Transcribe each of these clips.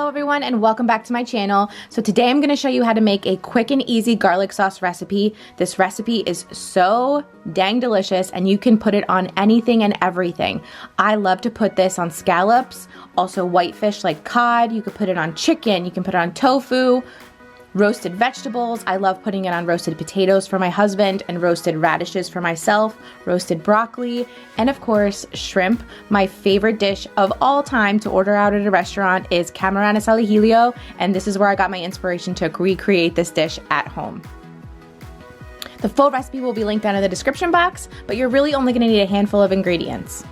Hello everyone and welcome back to my channel. So today I'm going to show you how to make a quick and easy garlic sauce recipe. This recipe is so dang delicious and you can put it on anything and everything. I love to put this on scallops, also white fish like cod. You could put it on chicken, you can put it on tofu, roasted vegetables. I love putting it on roasted potatoes for my husband and roasted radishes for myself, roasted broccoli, and of course, shrimp. My favorite dish of all time to order out at a restaurant is camarana al ajillo, and this is where I got my inspiration to recreate this dish at home. The full recipe will be linked down in the description box, but you're really only gonna need a handful of ingredients.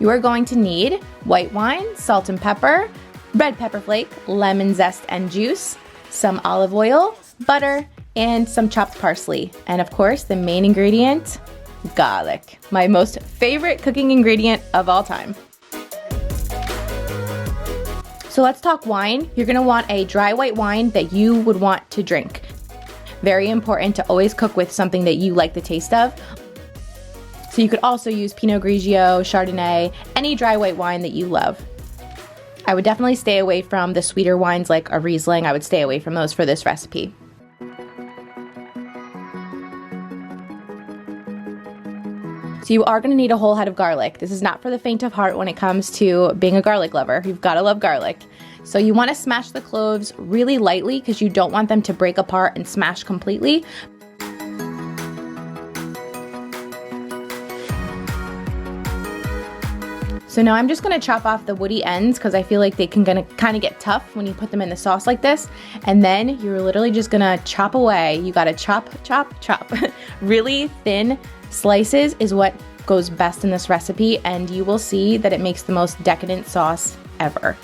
You are going to need white wine, salt and pepper, red pepper flake, lemon zest and juice, some olive oil, butter, and some chopped parsley. And of course, the main ingredient, garlic, my most favorite cooking ingredient of all time. So let's talk wine. You're gonna want a dry white wine that you would want to drink. Very important to always cook with something that you like the taste of. So you could also use Pinot Grigio, Chardonnay, any dry white wine that you love. I would definitely stay away from the sweeter wines like a Riesling. I would stay away from those for this recipe. So you are going to need a whole head of garlic. This is not for the faint of heart when it comes to being a garlic lover. You've got to love garlic. So you want to smash the cloves really lightly because you don't want them to break apart and smash completely. So now I'm just gonna chop off the woody ends because I feel like they can kind of get tough when you put them in the sauce like this. And then you're literally just gonna chop away. You gotta chop, chop, chop. Really thin slices is what goes best in this recipe, and you will see that it makes the most decadent sauce ever.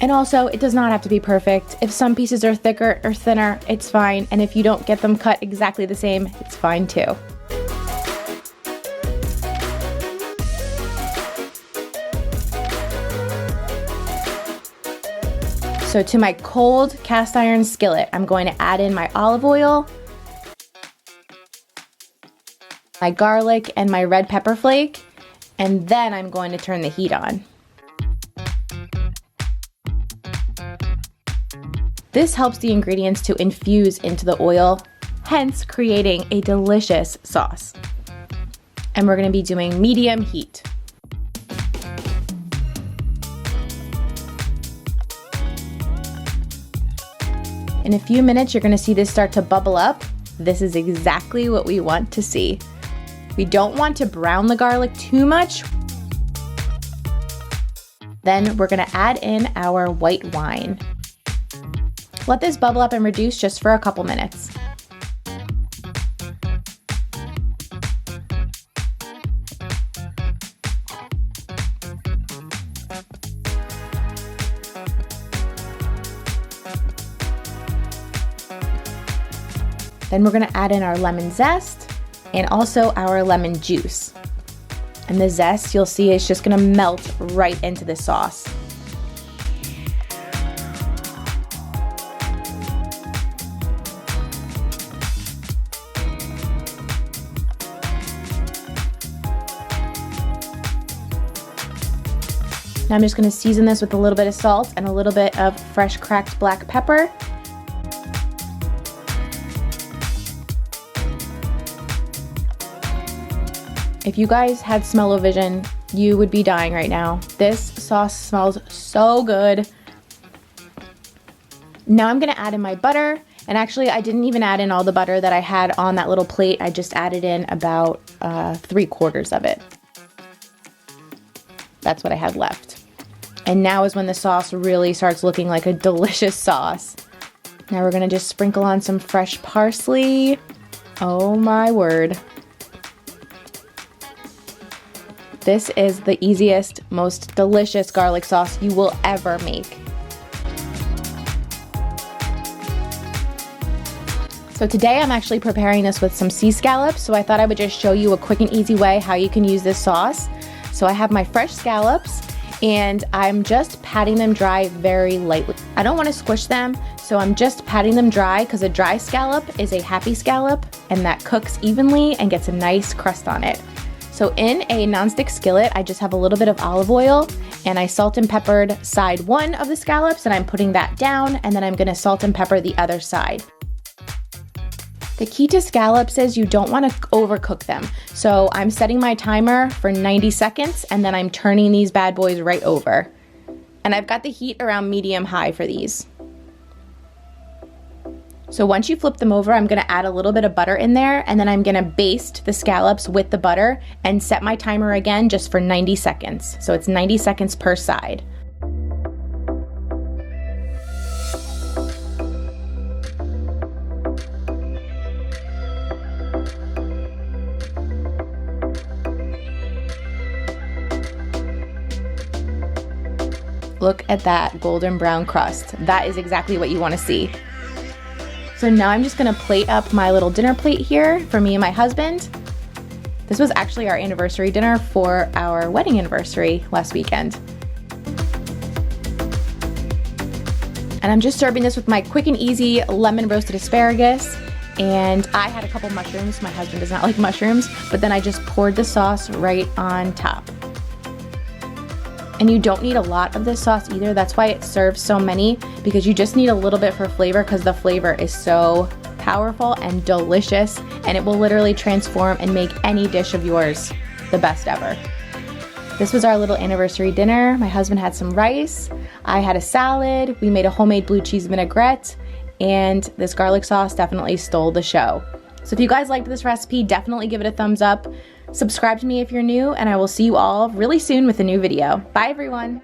And also, it does not have to be perfect. If some pieces are thicker or thinner, it's fine. And if you don't get them cut exactly the same, it's fine too. So to my cold cast iron skillet, I'm going to add in my olive oil, my garlic, and my red pepper flake. And then I'm going to turn the heat on. This helps the ingredients to infuse into the oil, hence creating a delicious sauce. And we're going to be doing medium heat. In a few minutes, you're going to see this start to bubble up. This is exactly what we want to see. We don't want to brown the garlic too much. Then we're going to add in our white wine. Let this bubble up and reduce just for a couple minutes. Then we're going to add in our lemon zest and also our lemon juice. And the zest, you'll see, is just going to melt right into the sauce. Now I'm just going to season this with a little bit of salt and a little bit of fresh cracked black pepper. If you guys had smell-o-vision, you would be dying right now. This sauce smells so good. Now I'm going to add in my butter. And actually, I didn't even add in all the butter that I had on that little plate. I just added in about 3/4 of it. That's what I had left. And now is when the sauce really starts looking like a delicious sauce. Now we're gonna just sprinkle on some fresh parsley. Oh my word. This is the easiest, most delicious garlic sauce you will ever make. So today I'm actually preparing this with some sea scallops, so I thought I would just show you a quick and easy way how you can use this sauce. So I have my fresh scallops and I'm just patting them dry very lightly. I don't want to squish them, so I'm just patting them dry because a dry scallop is a happy scallop and that cooks evenly and gets a nice crust on it. So in a nonstick skillet, I just have a little bit of olive oil and I salt and peppered side one of the scallops and I'm putting that down, and then I'm gonna salt and pepper the other side. The key to scallops is you don't want to overcook them. So I'm setting my timer for 90 seconds and then I'm turning these bad boys right over. And I've got the heat around medium high for these. So once you flip them over, I'm gonna add a little bit of butter in there, and then I'm gonna baste the scallops with the butter and set my timer again just for 90 seconds. So it's 90 seconds per side. Look at that golden brown crust. That is exactly what you wanna see. So now I'm just gonna plate up my little dinner plate here for me and my husband. This was actually our anniversary dinner for our wedding anniversary last weekend. And I'm just serving this with my quick and easy lemon roasted asparagus. And I had a couple mushrooms. My husband does not like mushrooms, but then I just poured the sauce right on top. And you don't need a lot of this sauce either. That's why it serves so many, because you just need a little bit for flavor, because the flavor is so powerful and delicious, and it will literally transform and make any dish of yours the best ever. This was our little anniversary dinner. My husband had some rice. I had a salad. We made a homemade blue cheese vinaigrette, and this garlic sauce definitely stole the show. So if you guys liked this recipe, definitely give it a thumbs up. Subscribe to me if you're new, and I will see you all really soon with a new video. Bye, everyone.